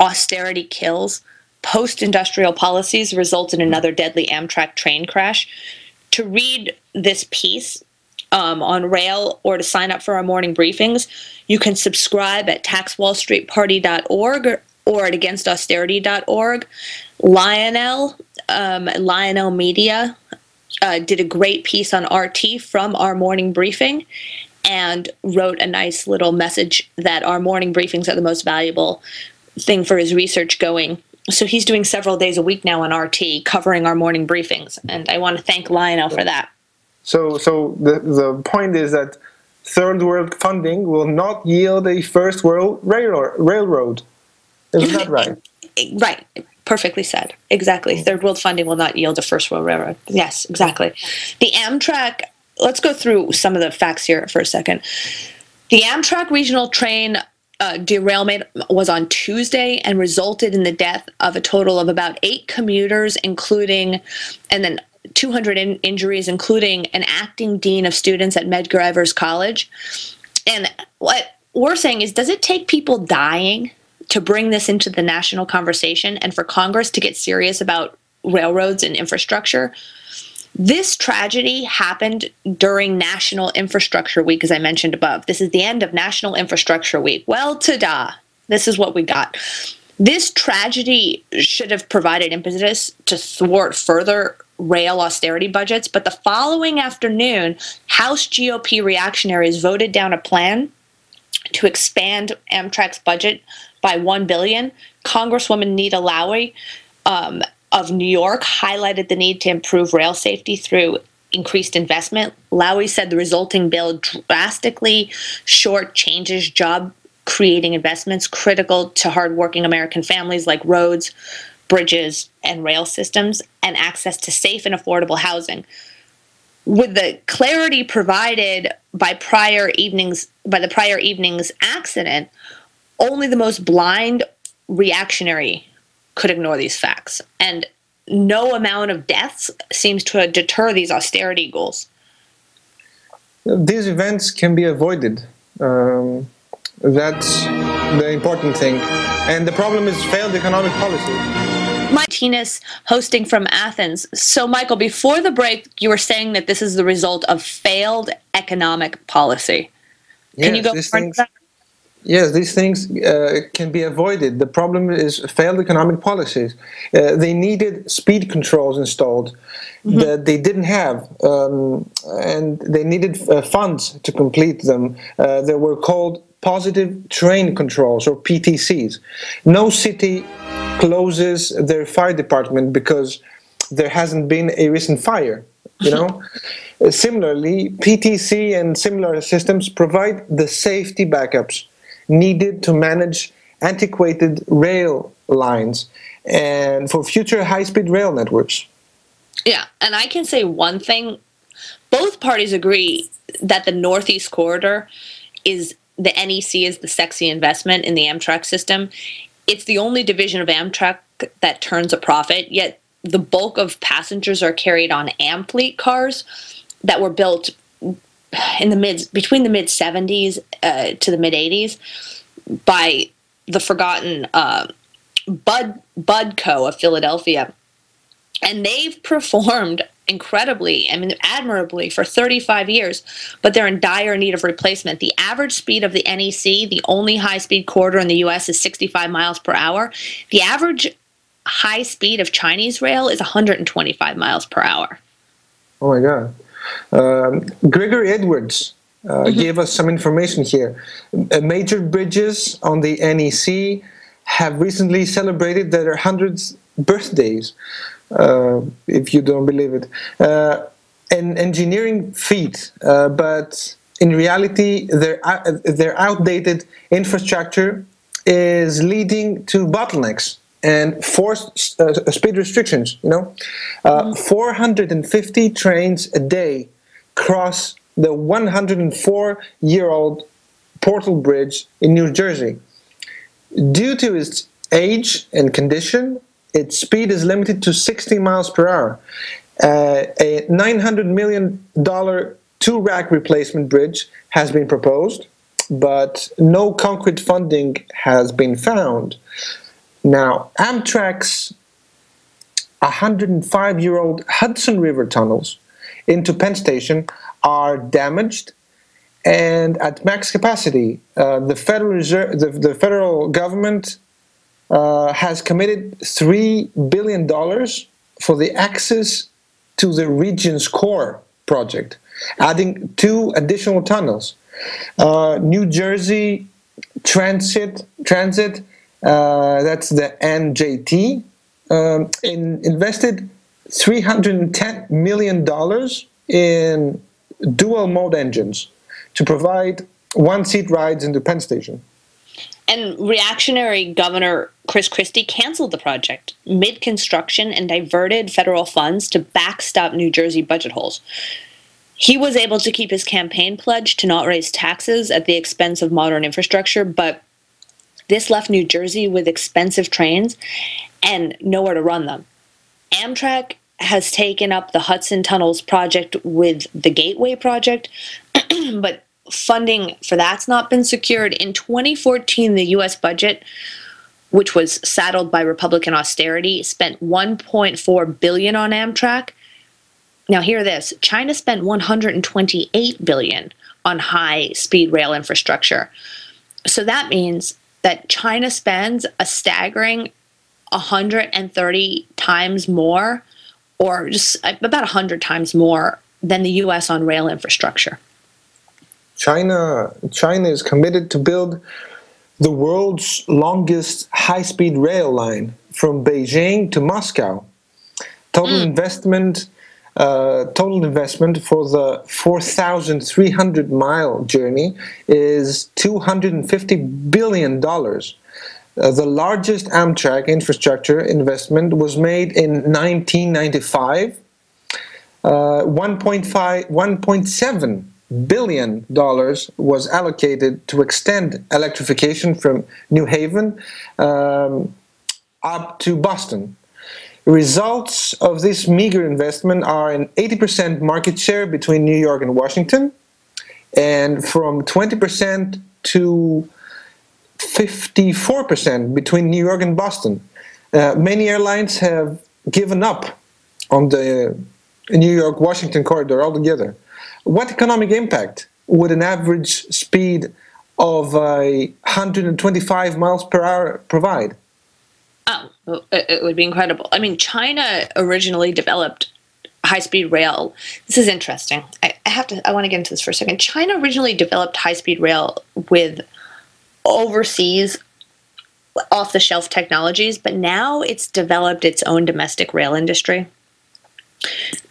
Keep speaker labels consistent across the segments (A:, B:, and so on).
A: austerity kills. Post-industrial policies result in another deadly Amtrak train crash. To read this piece on rail or to sign up for our morning briefings, you can subscribe at taxwallstreetparty.org or at againstausterity.org. Lionel Media did a great piece on RT from our morning briefing and wrote a nice little message that our morning briefings are the most valuable thing for his research going. So he's doing several days a week now on RT covering our morning briefings, and I want to thank Lionel for that.
B: So the point is that third world funding will not yield a first world railroad. Isn't that right?
A: Right. Perfectly said. Exactly. Third world funding will not yield a first world railroad. Yes, exactly. The Amtrak, let's go through some of the facts here for a second. The Amtrak regional train derailment was on Tuesday and resulted in the death of a total of about 8 commuters, including, and then 200 injuries, including an acting dean of students at Medgar Evers College. And what we're saying is, does it take people dying to bring this into the national conversation and for Congress to get serious about railroads and infrastructure? This tragedy happened during National Infrastructure Week, as I mentioned above. This is the end of National Infrastructure Week. Well, ta-da. This is what we got. This tragedy should have provided impetus to thwart further rail austerity budgets, but the following afternoon, House GOP reactionaries voted down a plan to expand Amtrak's budget by $1 billion. Congresswoman Nita Lowey of New York highlighted the need to improve rail safety through increased investment. Lowey said the resulting bill drastically shortchanges job-creating investments critical to hardworking American families like roads, bridges, and rail systems, and access to safe and affordable housing. With the clarity provided by the prior evening's accident, only the most blind reactionary could ignore these facts, and no amount of deaths seems to deter these austerity goals.
B: These events can be avoided. That's the important thing. And the problem is failed economic policy.
A: Martinez hosting from Athens. So, Michael, before the break, you were saying that this is the result of failed economic policy. Can you go more into that?
B: Yes, these things can be avoided. The problem is failed economic policies. They needed speed controls installed that they didn't have, and they needed funds to complete them. They were called positive train controls, or PTCs. No city closes their fire department because there hasn't been a recent fire, you know? Similarly, PTC and similar systems provide the safety backups needed to manage antiquated rail lines and for future high-speed rail networks.
A: Yeah, and I can say one thing. Both parties agree that the Northeast Corridor is, the NEC is the sexy investment in the Amtrak system. It's the only division of Amtrak that turns a profit, yet the bulk of passengers are carried on Amfleet cars that were built in between the mid-70s to the mid-80s by the forgotten Budco of Philadelphia. And they've performed incredibly, admirably for 35 years, but they're in dire need of replacement. The average speed of the NEC, the only high-speed corridor in the U.S., is 65 miles per hour. The average high speed of Chinese rail is 125 miles per hour.
B: Oh my God. Gregory Edwards gave us some information here. Major bridges on the NEC have recently celebrated their 100th birthdays, if you don't believe it. An engineering feat, but in reality, their outdated infrastructure is leading to bottlenecks and forced speed restrictions, 450 trains a day cross the 104-year-old Portal Bridge in New Jersey. Due to its age and condition, its speed is limited to 60 miles per hour. A $900 million two-rack replacement bridge has been proposed, but no concrete funding has been found. Now, Amtrak's 105-year-old Hudson River tunnels into Penn Station are damaged and at max capacity. The federal government has committed $3 billion for the access to the region's core project, adding 2 additional tunnels. New Jersey Transit, that's the NJT, invested $310 million in dual-mode engines to provide one-seat rides into Penn Station.
A: And reactionary Governor Chris Christie canceled the project mid-construction and diverted federal funds to backstop New Jersey budget holes. He was able to keep his campaign pledge to not raise taxes at the expense of modern infrastructure, but this left New Jersey with expensive trains and nowhere to run them. Amtrak has taken up the Hudson Tunnels project with the Gateway project, but funding for that's not been secured. In 2014, the U.S. budget, which was saddled by Republican austerity, spent $1.4 billion on Amtrak. Now hear this, China spent $128 billion on high-speed rail infrastructure. So that means that China spends a staggering 130 times more, or just about 100 times more than the U.S. on rail infrastructure.
B: China is committed to build the world's longest high-speed rail line from Beijing to Moscow. Total investment for the 4,300-mile journey is $250 billion. The largest Amtrak infrastructure investment was made in 1995. $1.7 billion was allocated to extend electrification from New Haven up to Boston. Results of this meager investment are an 80% market share between New York and Washington, and from 20% to 54% between New York and Boston. Many airlines have given up on the New York-Washington corridor altogether. What economic impact would an average speed of 125 miles per hour provide?
A: Oh, it would be incredible. I mean, China originally developed high-speed rail. This is interesting. I want to get into this for a second. China originally developed high-speed rail with overseas off-the-shelf technologies, but now it's developed its own domestic rail industry.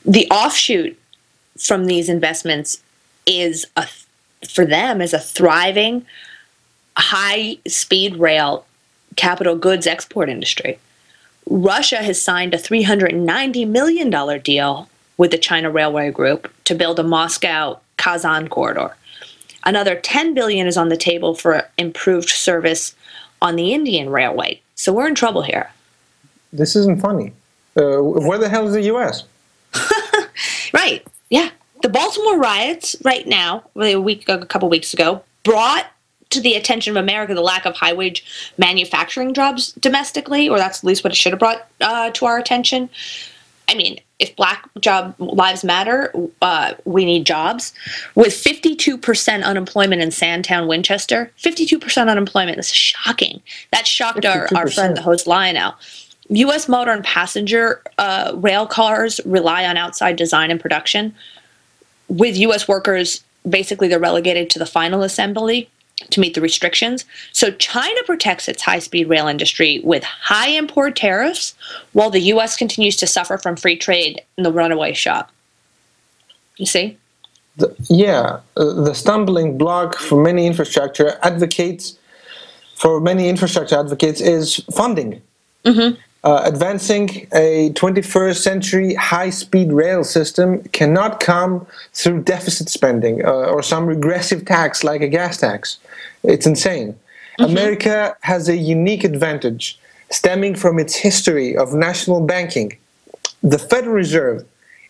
A: The offshoot from these investments is for them is a thriving high-speed rail capital goods export industry. Russia has signed a $390 million deal with the China Railway Group to build a Moscow-Kazan corridor. Another $10 billion is on the table for improved service on the Indian Railway. So we're in trouble here.
B: This isn't funny. Where the hell is the U.S.?
A: Right. Yeah. The Baltimore riots right now, a couple weeks ago, brought to the attention of America the lack of high-wage manufacturing jobs domestically, or that's at least what it should have brought to our attention. I mean, if Black lives matter, we need jobs. With 52% unemployment in Sandtown, Winchester, 52% unemployment, this is shocking. That shocked our friend, the host Lionel. U.S. motor and passenger rail cars rely on outside design and production. With U.S. workers, basically they're relegated to the final assembly to meet the restrictions. So China protects its high-speed rail industry with high import tariffs, while the U.S. continues to suffer from free trade in the runaway shop. You see? The stumbling block for many infrastructure advocates is funding. Mm-hmm. Advancing a 21st century high-speed rail system cannot come through deficit spending or some regressive tax like a gas tax. It's insane. Mm-hmm. America has a unique advantage stemming from its history of national banking. The Federal Reserve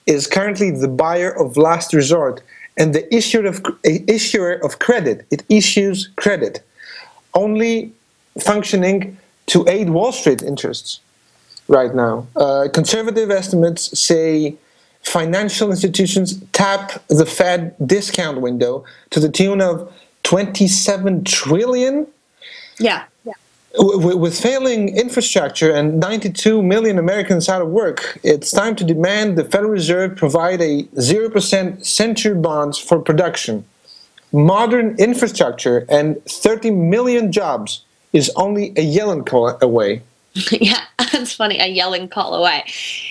A: is currently the buyer of last resort and the issuer of credit. It issues credit. Only functioning
B: to aid Wall Street interests right now. Conservative estimates say financial institutions tap the Fed discount window to the tune of 27 trillion.
A: Yeah.
B: With failing infrastructure and 92 million Americans out of work, it's time to demand the Federal Reserve provide a 0% century bonds for production. Modern infrastructure and 30 million jobs is only a Yellen call away.
A: Yeah, that's funny. A yelling call away.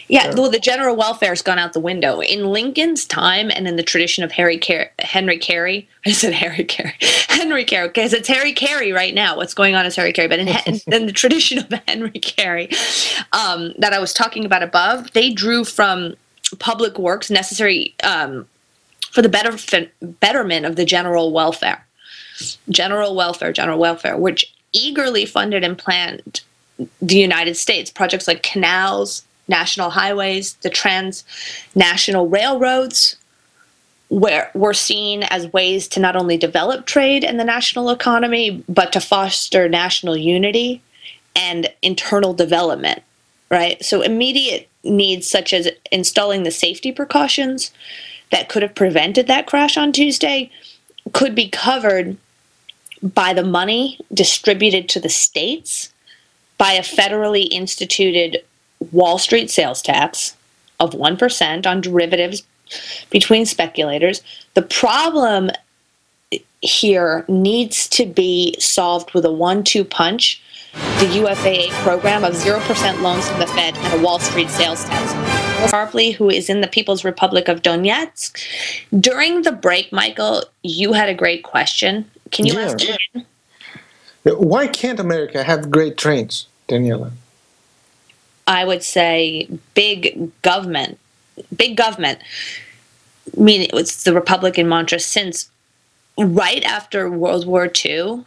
A: Yeah, well, the general welfare has gone out the window. In Lincoln's time and in the tradition of Henry Carey, I said Henry Carey, because it's Harry Carey right now. What's going on is Harry Carey. But in the tradition of Henry Carey that I was talking about above, they drew from public works necessary for the betterment of the general welfare, which eagerly funded and planned the United States. Projects like canals, national highways, the transnational railroads were seen as ways to not only develop trade and the national economy, but to foster national unity and internal development, right? So immediate needs such as installing the safety precautions that could have prevented that crash on Tuesday could be covered by the money distributed to the states by a federally instituted Wall Street sales tax of 1% on derivatives between speculators. The problem here needs to be solved with a 1-2 punch, the UFAA program of 0% loans from the Fed and a Wall Street sales tax. Tarpley, who is in the People's Republic of Donetsk. During the break, Michael, you had a great question. Can you ask it again?
B: Why can't America have great trains, Daniela?
A: I would say big government. I mean, it was the Republican mantra since right after World War II,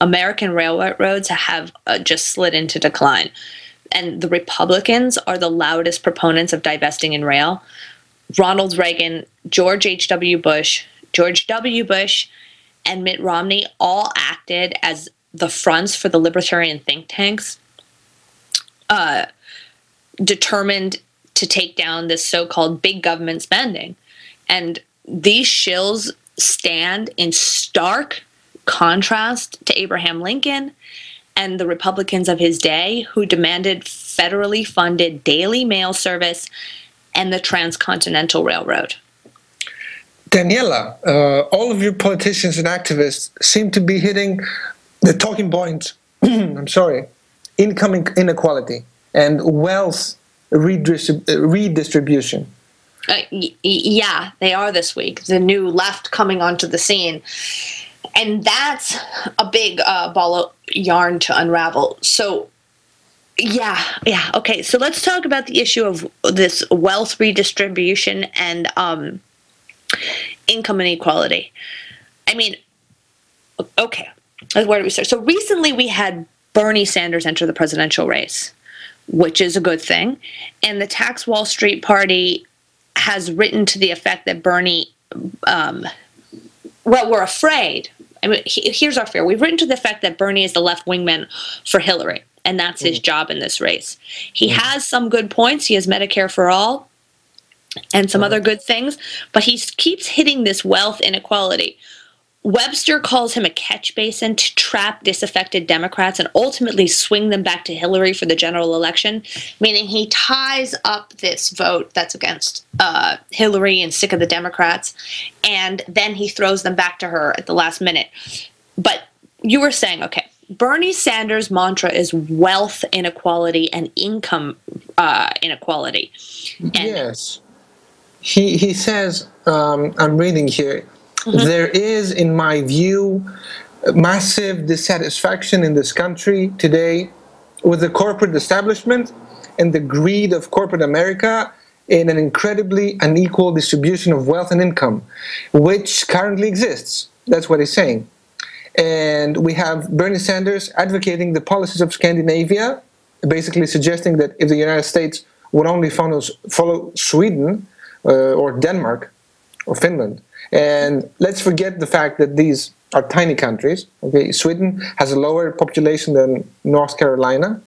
A: American railroads have just slid into decline. And the Republicans are the loudest proponents of divesting in rail. Ronald Reagan, George W. Bush, and Mitt Romney all acted as the fronts for the libertarian think tanks, determined to take down this so-called big government spending. And these shills stand in stark contrast to Abraham Lincoln and the Republicans of his day, who demanded federally funded daily mail service and the Transcontinental Railroad.
B: Daniela, all of your politicians and activists seem to be hitting the talking points, income inequality and wealth redistribution.
A: Yeah, they are this week. The new left coming onto the scene. And that's a big ball of yarn to unravel. So, okay. So let's talk about the issue of this wealth redistribution and income inequality. I mean, okay, where do we start? So recently we had Bernie Sanders enter the presidential race, which is a good thing. And the Tax Wall Street Party has written to the effect that Bernie, we're afraid. I mean, here's our fear. We've written to the effect that Bernie is the left wingman for Hillary, and that's his job in this race. He has some good points. He has Medicare for all and some other good things, but he keeps hitting this wealth inequality. Webster calls him a catch basin to trap disaffected Democrats and ultimately swing them back to Hillary for the general election, meaning he ties up this vote that's against Hillary and sick of the Democrats, and then he throws them back to her at the last minute. But you were saying, okay, Bernie Sanders' mantra is wealth inequality and income inequality. And
B: yes. He says, I'm reading here, there is, in my view, massive dissatisfaction in this country today with the corporate establishment and the greed of corporate America in an incredibly unequal distribution of wealth and income, which currently exists. That's what he's saying. And we have Bernie Sanders advocating the policies of Scandinavia, basically suggesting that if the United States would only follow Sweden or Denmark or Finland, And let's forget the fact that these are tiny countries. Okay, Sweden has a lower population than North Carolina.